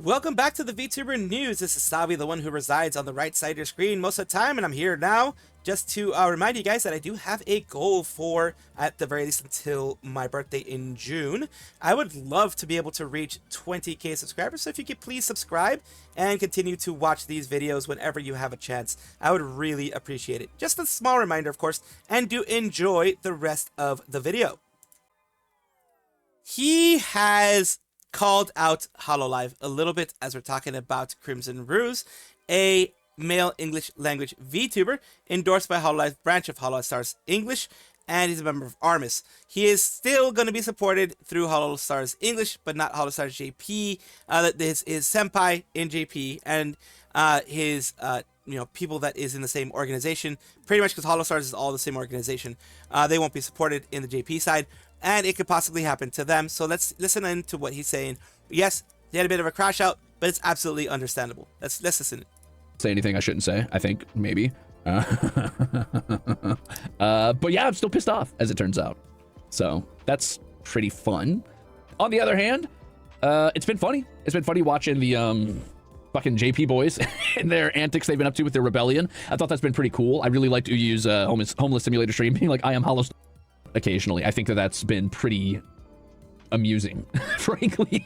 Welcome back to the VTuber News. This is Salvi, the one who resides on the right side of your screen most of the time, and I'm here now just to remind you guys that I do have a goal for, at the very least until my birthday in June. I would love to be able to reach 20k subscribers, so if you could please subscribe and continue to watch these videos whenever you have a chance, I would really appreciate it. Just a small reminder, of course, and do enjoy the rest of the video. He has called out Hololive a little bit as we're talking about Crimzon Ruze, a male English language VTuber endorsed by Hololive branch of Holostars English, and he's a member of Armis. He is still going to be supported through Holostars English, but not Holostars JP. His senpai in JP and his people that is in the same organization, pretty much because Holostars is all the same organization. They won't be supported in the JP side, and it could possibly happen to them. So let's listen in to what he's saying. Yes, he had a bit of a crash out, but it's absolutely understandable. Let's listen. Say anything I shouldn't say, I think, maybe. But yeah, I'm still pissed off, as it turns out. So that's pretty fun. On the other hand, it's been funny. It's been funny watching the fucking JP boys and their antics they've been up to with their rebellion. I thought that's been pretty cool. I really like to use homeless simulator stream being like, I am Holostars occasionally. I think that that's been pretty amusing, frankly.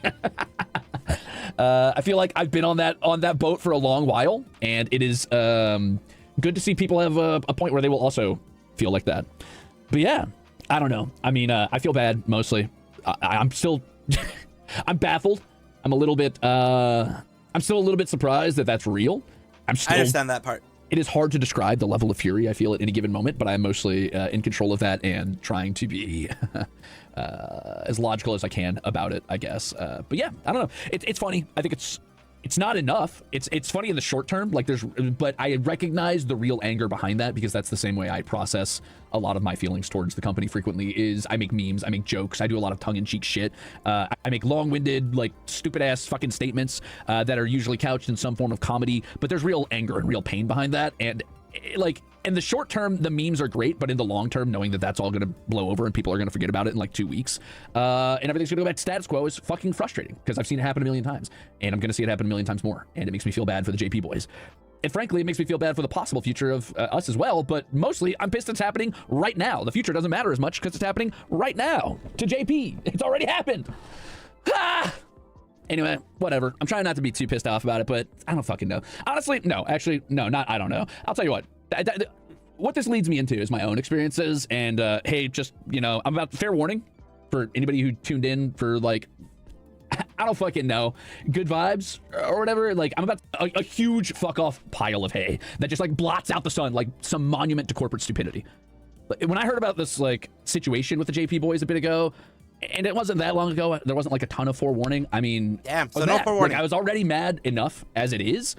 I feel like I've been on that boat for a long while, and it is good to see people have a point where they will also feel like that. But yeah, I don't know. I mean, I feel bad mostly. I'm still I'm baffled. I'm still a little bit surprised that that's real. I understand that part. It is hard to describe the level of fury I feel at any given moment, but I'm mostly in control of that and trying to be as logical as I can about it, I guess. But yeah, I don't know. It's funny. I think it's not enough. It's funny in the short term, but I recognize the real anger behind that, because that's the same way I process a lot of my feelings towards the company frequently. Is I make memes, I make jokes, I do a lot of tongue-in-cheek shit. I make long-winded, like, stupid-ass fucking statements that are usually couched in some form of comedy, but there's real anger and real pain behind that. And like, in the short term, the memes are great, but in the long term, knowing that that's all going to blow over and people are going to forget about it in like 2 weeks, and everything's going to go back to status quo is fucking frustrating, because I've seen it happen a million times, and I'm going to see it happen a million times more, and it makes me feel bad for the JP boys. And frankly, it makes me feel bad for the possible future of us as well, but mostly I'm pissed it's happening right now. The future doesn't matter as much because it's happening right now to JP. It's already happened. Ah! Anyway, whatever. I'm trying not to be too pissed off about it, but I don't fucking know. Honestly, no, actually, no, I don't know. I'll tell you what. What this leads me into is my own experiences, and hey, just, I'm about, fair warning for anybody who tuned in for, like, I don't fucking know, good vibes or whatever. Like, I'm about a huge fuck off pile of hay that just like blots out the sun like some monument to corporate stupidity. When I heard about this like situation with the JP boys a bit ago, and it wasn't that long ago, there wasn't like a ton of forewarning. I mean, damn, so no forewarning. Like, I was already mad enough as it is,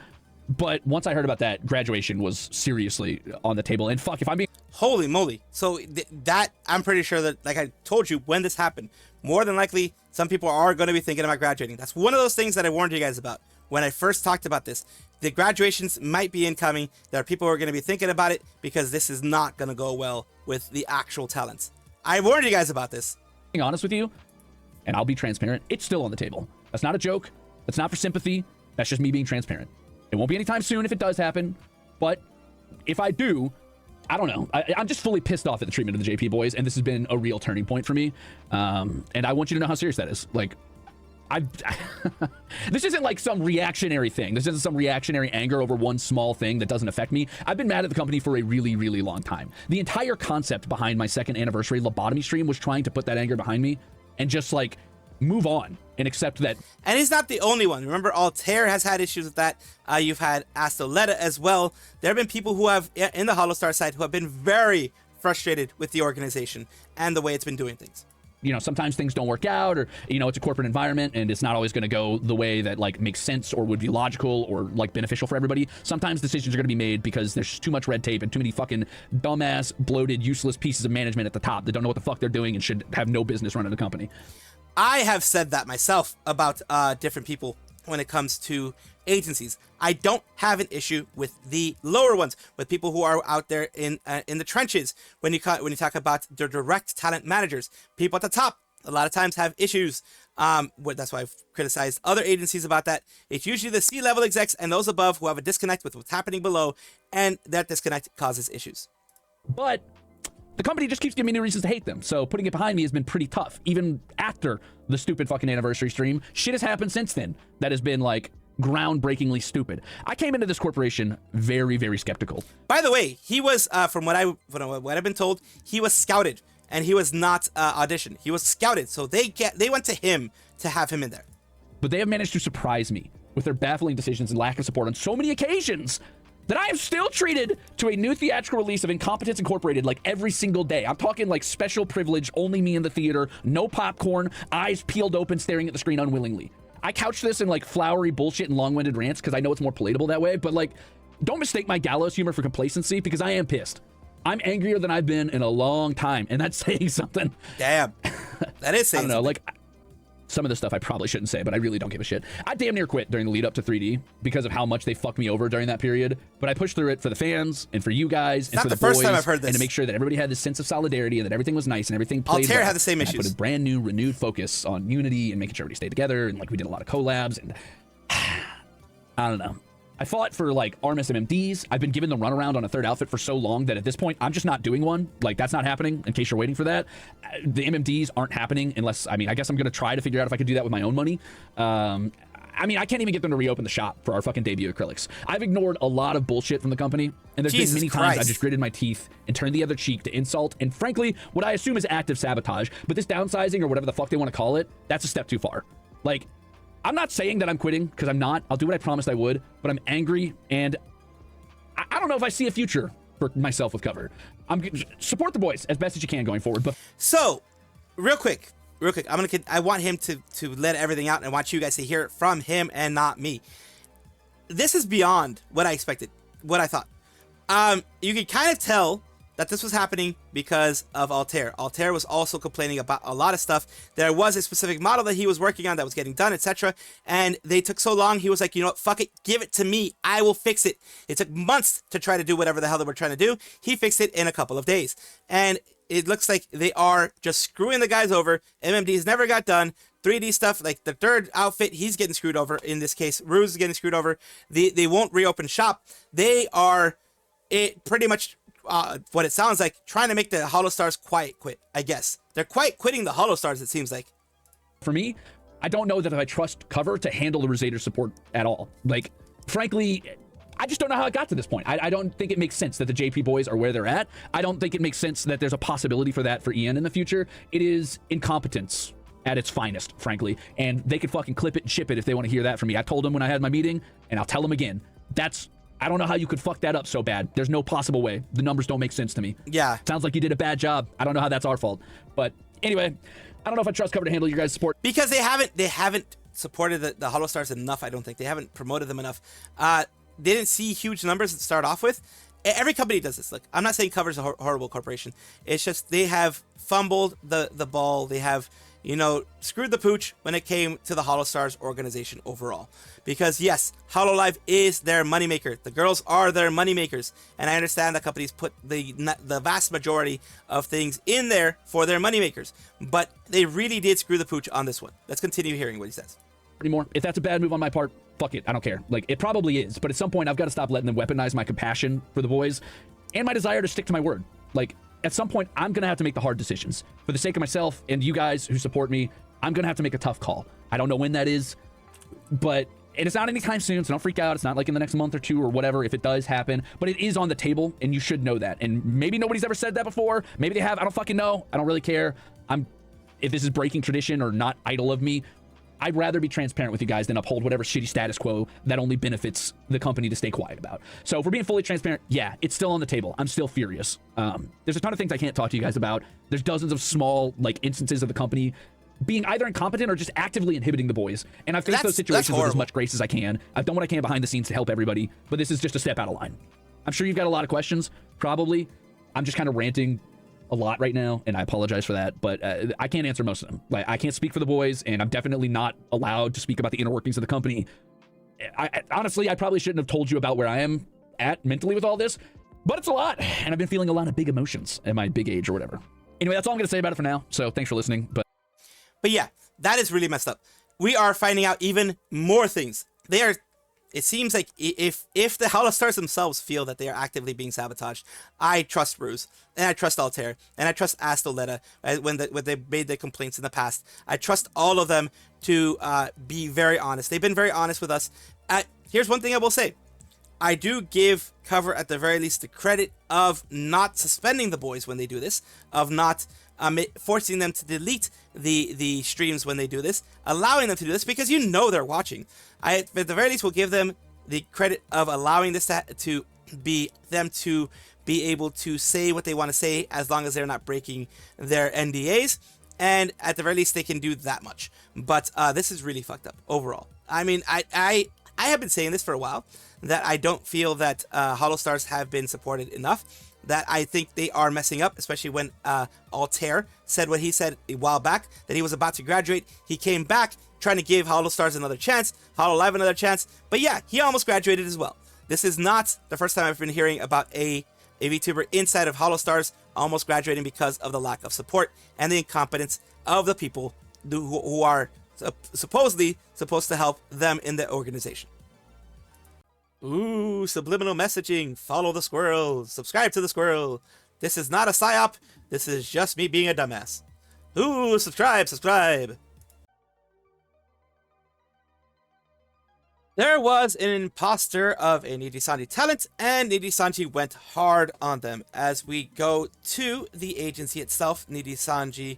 but once I heard about that, graduation was seriously on the table. And fuck, if I'm being... Holy moly. So that, I'm pretty sure that, like I told you, when this happened, more than likely, some people are going to be thinking about graduating. That's one of those things that I warned you guys about when I first talked about this. The graduations might be incoming. There are people who are going to be thinking about it, because this is not going to go well with the actual talents. I warned you guys about this. Being honest with you, and I'll be transparent, it's still on the table. That's not a joke. That's not for sympathy. That's just me being transparent. It won't be anytime soon if it does happen, but if I do, I don't know. I'm just fully pissed off at the treatment of the JP boys, and this has been a real turning point for me. And I want you to know how serious that is. Like, this isn't like some reactionary thing. This isn't some reactionary anger over one small thing that doesn't affect me. I've been mad at the company for a really, really long time. The entire concept behind my 2nd anniversary lobotomy stream was trying to put that anger behind me and just like move on and accept that. And he's not the only one. Remember, Altair has had issues with that. You've had Astoletta as well. There have been people who have, in the Holostar side, who have been very frustrated with the organization and the way it's been doing things. Sometimes things don't work out, or, it's a corporate environment and it's not always going to go the way that like makes sense or would be logical or like beneficial for everybody. Sometimes decisions are going to be made because there's too much red tape and too many fucking dumbass, bloated, useless pieces of management at the top that don't know what the fuck they're doing and should have no business running a company. I have said that myself about different people when it comes to agencies. I don't have an issue with the lower ones, with people who are out there in the trenches. When you talk about the direct talent managers, people at the top a lot of times have issues. That's why I've criticized other agencies about that. It's usually the C-level execs and those above who have a disconnect with what's happening below, and that disconnect causes issues. But the company just keeps giving me new reasons to hate them, so putting it behind me has been pretty tough. Even after the stupid fucking anniversary stream, shit has happened since then that has been like groundbreakingly stupid. I came into this corporation very, very skeptical. By the way, he was, from what I've been told, he was scouted, and he was not auditioned. He was scouted, so they went to him to have him in there. But they have managed to surprise me with their baffling decisions and lack of support on so many occasions that I am still treated to a new theatrical release of Incompetence Incorporated like every single day. I'm talking like special privilege, only me in the theater, no popcorn, eyes peeled open, staring at the screen unwillingly. I couch this in like flowery bullshit and long-winded rants because I know it's more palatable that way, but like, don't mistake my gallows humor for complacency because I am pissed. I'm angrier than I've been in a long time, and that's saying something. Damn. That is saying I don't know, something. like, some of the stuff I probably shouldn't say, but I really don't give a shit. I damn near quit during the lead up to 3D because of how much they fucked me over during that period. But I pushed through it for the fans and for you guys and for the boys. Not the first time I've heard this. And to make sure that everybody had this sense of solidarity and that everything was nice and everything played Altair well. had the same and issues. I put a brand new, renewed focus on unity and making sure everybody stayed together. And like we did a lot of collabs and I don't know. I fought for like Armis MMDs. I've been given the runaround on a third outfit for so long that at this point, I'm just not doing one. Like, that's not happening, in case you're waiting for that. The MMDs aren't happening unless, I mean, I guess I'm going to try to figure out if I could do that with my own money. I mean, I can't even get them to reopen the shop for our fucking debut acrylics. I've ignored a lot of bullshit from the company, and there's been many times I've just gritted my teeth and turned the other cheek to insult, and frankly, what I assume is active sabotage. But this downsizing, or whatever the fuck they want to call it, that's a step too far. Like, I'm not saying that I'm quitting, because I'm not. I'll do what I promised I would, but I'm angry, and I don't know if I see a future for myself with cover. Support the boys as best as you can going forward. But so, real quick, I want him to let everything out, and I want you guys to hear it from him and not me. This is beyond what I expected, what I thought. You can kind of tell that this was happening because of Altair. Altair was also complaining about a lot of stuff. There was a specific model that he was working on that was getting done, etc. And they took so long, he was like, you know what, fuck it, give it to me. I will fix it. It took months to try to do whatever the hell they were trying to do. He fixed it in a couple of days. And it looks like they are just screwing the guys over. MMDs never got done. 3D stuff, like the third outfit, he's getting screwed over. In this case, Ruze is getting screwed over. They won't reopen shop. They are pretty much... what it sounds like, trying to make the Holostars quiet quit, I guess. They're quiet quitting the Holostars, it seems like. For me, I don't know that I trust cover to handle the Ruzator support at all. Like, frankly, I just don't know how it got to this point. I don't think it makes sense that the JP boys are where they're at. I don't think it makes sense that there's a possibility for that for Ian in the future. It is incompetence at its finest, frankly. And they could fucking clip it and ship it if they want to hear that from me. I told them when I had my meeting, and I'll tell them again. I don't know how you could fuck that up so bad. There's no possible way. The numbers don't make sense to me. Yeah. Sounds like you did a bad job. I don't know how that's our fault. But anyway, I don't know if I trust cover to handle your guys' support. Because they haven't supported the Holostars enough, I don't think. They haven't promoted them enough. They didn't see huge numbers to start off with. Every company does this. Look, I'm not saying cover's a horrible corporation. It's just they have fumbled the ball. They have, screwed the pooch when it came to the Holostars organization overall. Because yes, Hololive is their moneymaker. The girls are their moneymakers. And I understand that companies put the vast majority of things in there for their moneymakers. But they really did screw the pooch on this one. Let's continue hearing what he says. Anymore. If that's a bad move on my part, fuck it. I don't care. Like, it probably is. But at some point, I've got to stop letting them weaponize my compassion for the boys and my desire to stick to my word. Like, at some point, I'm going to have to make the hard decisions. For the sake of myself and you guys who support me, I'm going to have to make a tough call. I don't know when that is, but it's not anytime soon, so don't freak out. It's not like in the next month or two or whatever if it does happen, but it is on the table, and you should know that. And maybe nobody's ever said that before. Maybe they have. I don't fucking know. I don't really care. If this is breaking tradition or not idle of me, I'd rather be transparent with you guys than uphold whatever shitty status quo that only benefits the company to stay quiet about. So if we're being fully transparent, yeah, it's still on the table. I'm still furious. There's a ton of things I can't talk to you guys about. There's dozens of small, instances of the company being either incompetent or just actively inhibiting the boys. And I've faced those situations with as much grace as I can. I've done what I can behind the scenes to help everybody, but this is just a step out of line. I'm sure you've got a lot of questions, probably. I'm just kind of ranting a lot right now, and I apologize for that, but I can't answer most of them. I can't speak for the boys, and I'm definitely not allowed to speak about the inner workings of the company. Honestly, I probably shouldn't have told you about where I am at mentally with all this, but it's a lot, and I've been feeling a lot of big emotions at my big age or whatever. Anyway, that's all I'm going to say about it for now, so thanks for listening. But yeah, That is really messed up. We are finding out even more things. It seems like if the Holostars themselves feel that they are actively being sabotaged, I trust Ruze, and I trust Altair, and I trust Astoletta when they made their complaints in the past. I trust all of them to be very honest. They've been very honest with us. Here's one thing I will say. I do give Cover at the very least the credit of not suspending the boys when they do this, of not forcing them to delete the streams when they do this, allowing them to do this because you know they're watching. I at the very least will give them the credit of allowing this to be able to say what they want to say as long as they're not breaking their NDAs, and at the very least they can do that much. But this is really fucked up overall. I mean, I have been saying this for a while, that I don't feel that Holostars have been supported enough, that I think they are messing up, especially when Altair said what he said a while back, that he was about to graduate. He came back trying to give Holostars another chance, Hololive another chance, but yeah, he almost graduated as well. This is not the first time I've been hearing about a VTuber inside of Holostars almost graduating because of the lack of support and the incompetence of the people who are supposedly supposed to help them in the organization. Ooh, subliminal messaging. Follow the squirrel. Subscribe to the squirrel. This is not a psyop. This is just me being a dumbass. Ooh, subscribe. There was an imposter of a Nijisanji talent, and Nijisanji went hard on them. As we go to the agency itself, Nijisanji,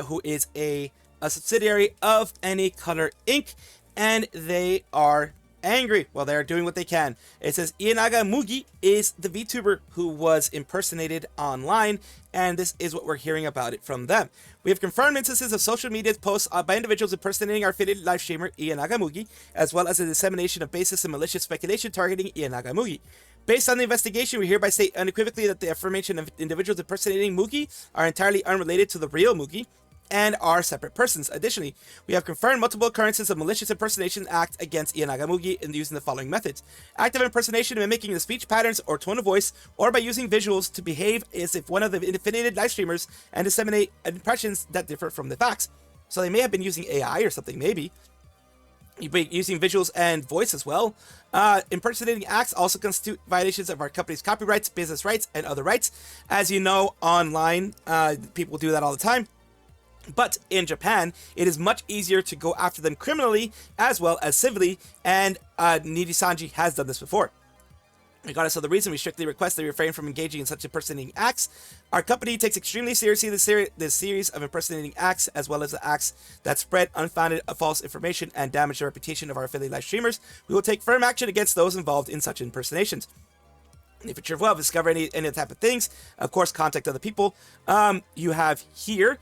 who is a subsidiary of Any Color Inc., and they are angry. Well, they are doing what they can. It says Ienaga Mugi is the VTuber who was impersonated online, and this is what we're hearing about it from them. We have confirmed instances of social media posts by individuals impersonating our affiliated live streamer Ienaga Mugi, as well as the dissemination of baseless and malicious speculation targeting Ienaga Mugi. Based on the investigation, we hereby state unequivocally that the affirmation of individuals impersonating Mugi are entirely unrelated to the real Mugi and are separate persons. Additionally, we have confirmed multiple occurrences of malicious impersonation act against Ienaga Mugi in using the following methods: active impersonation mimicking the speech patterns or tone of voice, or by using visuals to behave as if one of the affiliated live streamers and disseminate impressions that differ from the facts. So they may have been using AI or something, maybe. You'd be using visuals and voice as well. Impersonating acts also constitute violations of our company's copyrights, business rights, and other rights. As you know, online, people do that all the time. But in Japan, it is much easier to go after them criminally as well as civilly, and Nijisanji has done this before. Regardless of the reason, we strictly request that you refrain from engaging in such impersonating acts. Our company takes extremely seriously this series of impersonating acts, as well as the acts that spread unfounded false information and damage the reputation of our affiliate live streamers. We will take firm action against those involved in such impersonations. If it's your will, discover any type of things, of course, contact other people. You have here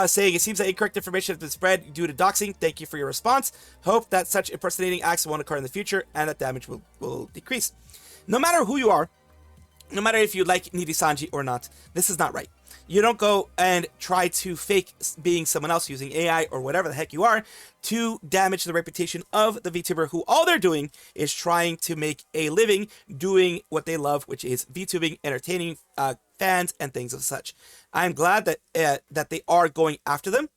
saying it seems that incorrect information has been spread due to doxing. Thank you for your response. Hope that such impersonating acts won't occur in the future and that damage will decrease. No matter who you are, no matter if you like Nijisanji or not, this is not right. You don't go and try to fake being someone else using AI or whatever the heck you are to damage the reputation of the VTuber, who all they're doing is trying to make a living doing what they love, which is VTubing, entertaining fans and things of such. I'm glad that they are going after them,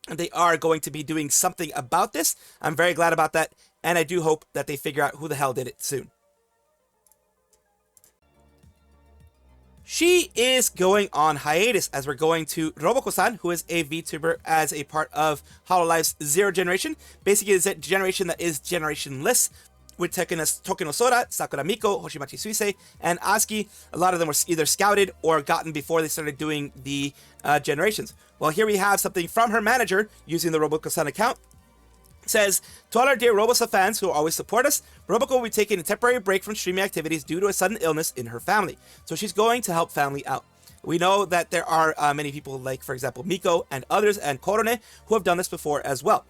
and they are going to be doing something about this. I'm very glad about that, and I do hope that they figure out who the hell did it soon. She is going on hiatus, as we're going to Roboco-san, who is a VTuber as a part of Hololive's Zero Generation. Basically, it's a generation that is generationless, with Tokinosora, Sakura Miko, Hoshimachi Suisei, and Asuki. A lot of them were either scouted or gotten before they started doing the generations. Well, here we have something from her manager using the Roboco-san account. It says, to all our dear Roboco fans who always support us, Roboco will be taking a temporary break from streaming activities due to a sudden illness in her family. So she's going to help family out. We know that there are many people like, for example, Miko and others, and Korone, who have done this before as well.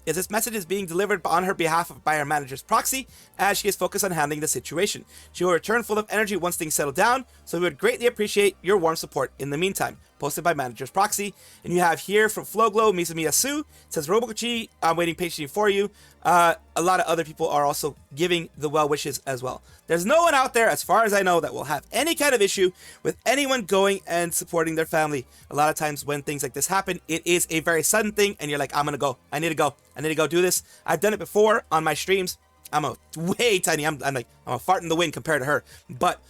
This message is being delivered on her behalf by our manager's proxy, as she is focused on handling the situation. She will return full of energy once things settle down, so we would greatly appreciate your warm support in the meantime. posted by Manager's Proxy. And you have here from Flowglow, Mizumiya Su, says, Roboco-chi, I'm waiting patiently for you. A lot of other people are also giving the well wishes as well. There's no one out there, as far as I know, that will have any kind of issue with anyone going and supporting their family. A lot of times when things like this happen, it is a very sudden thing, and you're like, I'm gonna go. I need to go. I need to go do this. I've done it before on my streams. I'm a way tiny. I'm a fart in the wind compared to her. But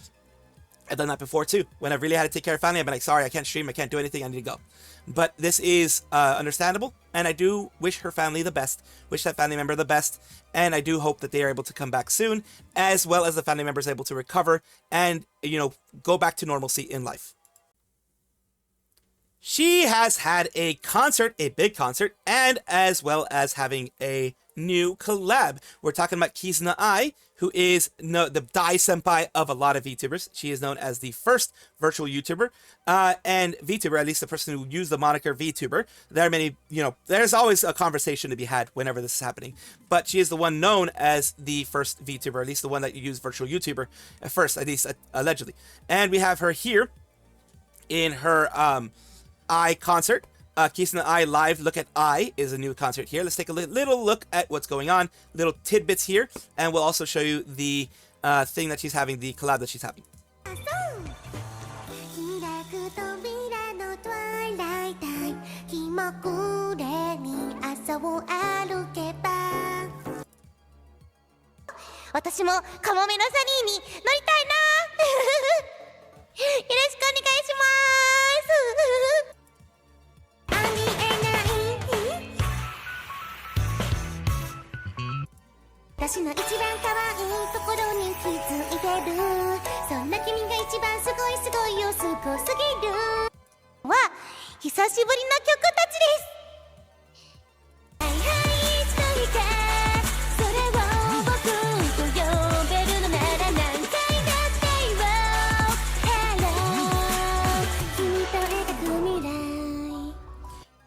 I've done that before too. When I really had to take care of family, I've been like, sorry, I can't stream, I can't do anything, I need to go. But this is understandable, and I do wish her family the best, wish that family member the best, and I do hope that they are able to come back soon, as well as the family member is able to recover and, you know, go back to normalcy in life. She has had a concert, a big concert, and as well as having a new collab. We're talking about Kizuna Ai, who is the Dai senpai of a lot of VTubers. She is known as the first virtual YouTuber, and VTuber, at least the person who used the moniker VTuber. There are many, you know, there's always a conversation to be had whenever this is happening, but she is the one known as the first VTuber, at least the one that you use virtual YouTuber at first, at least allegedly. And we have her here in her Ai concert. Kizuna Ai Live Look at Ai is a new concert here. Let's take a little look at what's going on, little tidbits here, and we'll also show you the thing that she's having, the collab that she's having.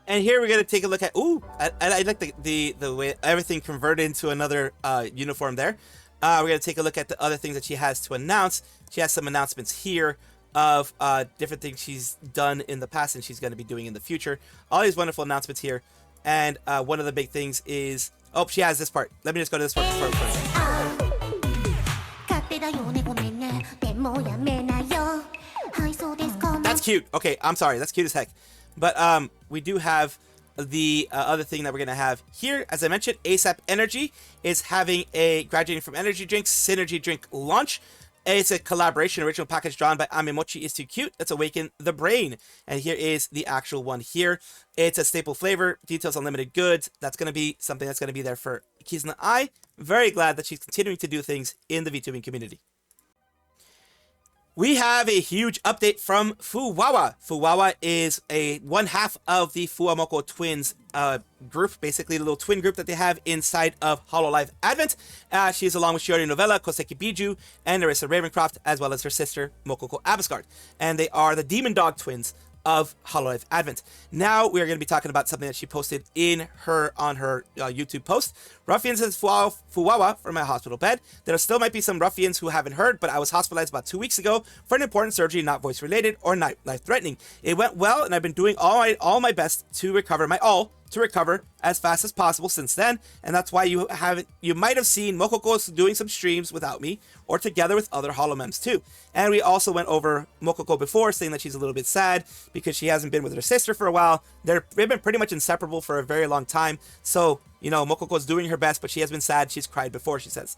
And here we're gonna take a look at. Ooh, I like the way everything converted into another uniform there. We're gonna take a look at the other things that she has to announce. She has some announcements here of different things she's done in the past and she's gonna be doing in the future. All these wonderful announcements here. And one of the big things is, oh, she has this part. Let me just go to this part first. That's cute. Okay, I'm sorry. That's cute as heck. But we do have the other thing that we're going to have here. As I mentioned, ASAP Energy is having a graduating from energy drinks synergy drink launch. It's a collaboration, original package drawn by Amemochi is too cute. Let's awaken the brain. And here is the actual one here. It's a staple flavor, details on limited goods. That's going to be something that's going to be there for Kizuna Ai. Very glad that she's continuing to do things in the VTubing community. We have a huge update from Fuwawa. Fuwawa is one half of the Fuwamoco twins group, basically the little twin group that they have inside of Hololive Advent. She is along with Shiori Novella, Koseki Biju, and Narissa Ravencroft, as well as her sister, Mokoko Abascard. And they are the Demon Dog twins of Hololive Advent. Now we are going to be talking about something that she posted on her YouTube post. Ruffians is Fuwawa from my hospital bed. There still might be some ruffians who haven't heard, but I was hospitalized about 2 weeks ago for an important surgery, not voice related or not life threatening. It went well, and I've been doing all my best to recover as fast as possible since then, and that's why you might have seen Mokoko doing some streams without me or together with other holomems too. And we also went over Mokoko before, saying that she's a little bit sad because she hasn't been with her sister for a while. They've been pretty much inseparable for a very long time. So, you know, Mokoko's doing her best, but she has been sad. She's cried before, she says.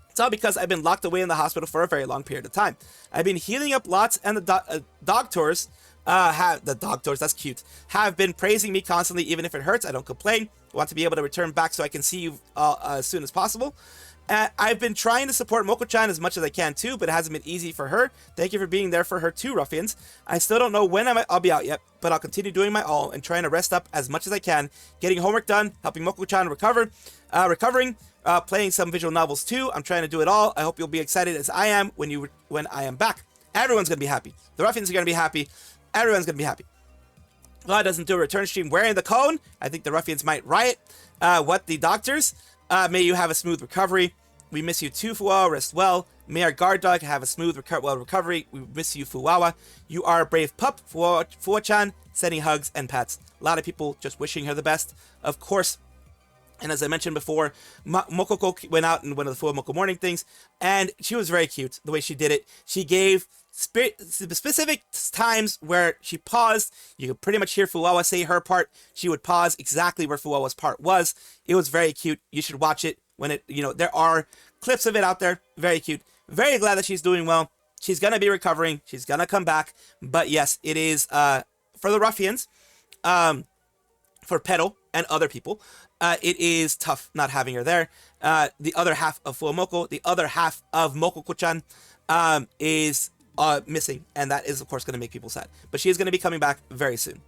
It's all because I've been locked away in the hospital for a very long period of time. I've been healing up lots, and the doctors, that's cute, have been praising me constantly. Even if it hurts, I don't complain. I want to be able to return back so I can see you as soon as possible. I've been trying to support Moko-chan as much as I can too, but it hasn't been easy for her. Thank you for being there for her too, ruffians. I still don't know when I'll be out yet, but I'll continue doing my all and trying to rest up as much as I can, getting homework done, helping Moko-chan recovering, playing some visual novels too. I'm trying to do it all. I hope you'll be excited as I am when I am back. Everyone's gonna be happy. The ruffians are gonna be happy. Everyone's gonna be happy. God doesn't do a return stream wearing the cone. I think the ruffians might riot. What the doctors? May you have a smooth recovery. We miss you too, Fuwawa. Rest well. May our guard dog have a smooth recovery. We miss you, Fuwawa. You are a brave pup, Fuwa-chan. Sending hugs and pats. A lot of people just wishing her the best. Of course. And as I mentioned before, Mokoko went out in one of the Fuwamoco morning things, and she was very cute the way she did it. She gave specific times where she paused. You could pretty much hear Fuwawa say her part. She would pause exactly where Fuwawa's part was. It was very cute. You should watch it when it, there are clips of it out there. Very cute. Very glad that she's doing well. She's going to be recovering. She's going to come back. But yes, it is for the ruffians, for Petal and other people. It is tough not having her there. The other half of Fuwamoco, the other half of Mokoko-chan is missing, and that is, of course, going to make people sad. But she is going to be coming back very soon.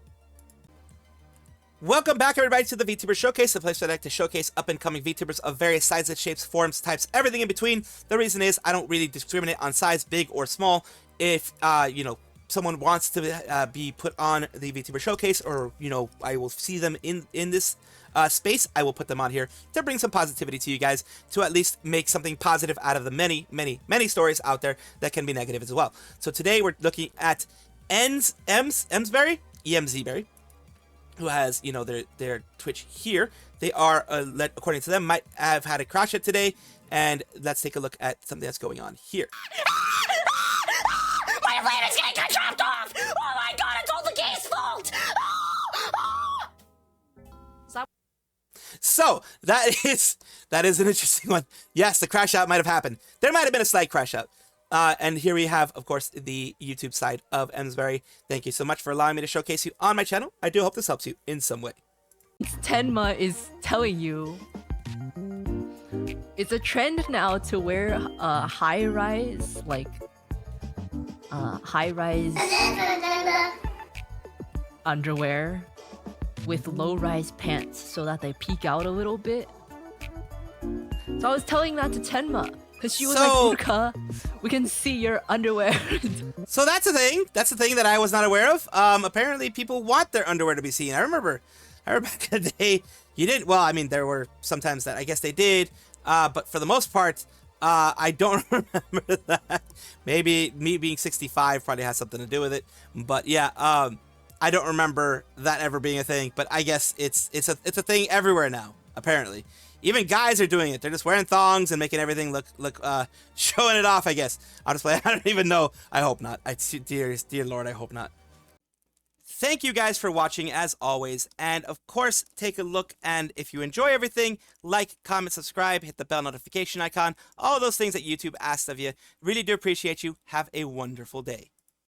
Welcome back, everybody, to the VTuber Showcase, the place where I like to showcase up-and-coming VTubers of various sizes, shapes, forms, types, everything in between. The reason is I don't really discriminate on size, big or small. If, someone wants to be put on the VTuber Showcase, or, I will see them in this space, I will put them on here to bring some positivity to you guys, to at least make something positive out of the many, many, many stories out there that can be negative as well. So today we're looking at Emzberry, who has, their Twitch here. They are, according to them, might have had a crash at today, and let's take a look at something that's going on here. My plane is getting chopped off! Oh my god, it's all the game's fault! So that is an interesting one. Yes, the crash out might have happened. There might have been a slight crash out. And here we have, of course, the YouTube side of Emzberry. Thank you so much for allowing me to showcase you on my channel. I do hope this helps you in some way. Tenma is telling you it's a trend now to wear high-rise, high-rise underwear with low-rise pants so that they peek out a little bit. So I was telling that to Tenma because she was like, Uruka, we can see your underwear. So that's a thing. That's a thing that I was not aware of. Apparently people want their underwear to be seen. I remember back in the day, you didn't. Well, I mean, there were sometimes that I guess they did. But for the most part, I don't remember that. Maybe me being 65 probably has something to do with it. But yeah, I don't remember that ever being a thing. But I guess it's a thing everywhere now. Apparently, even guys are doing it. They're just wearing thongs and making everything look showing it off. I guess I'll just play. I don't even know. I hope not. Dear Lord, I hope not. Thank you guys for watching as always, and of course take a look, and if you enjoy everything, like, comment, subscribe, hit the bell notification icon, all those things that YouTube asks of you. Really do appreciate you. Have a wonderful day.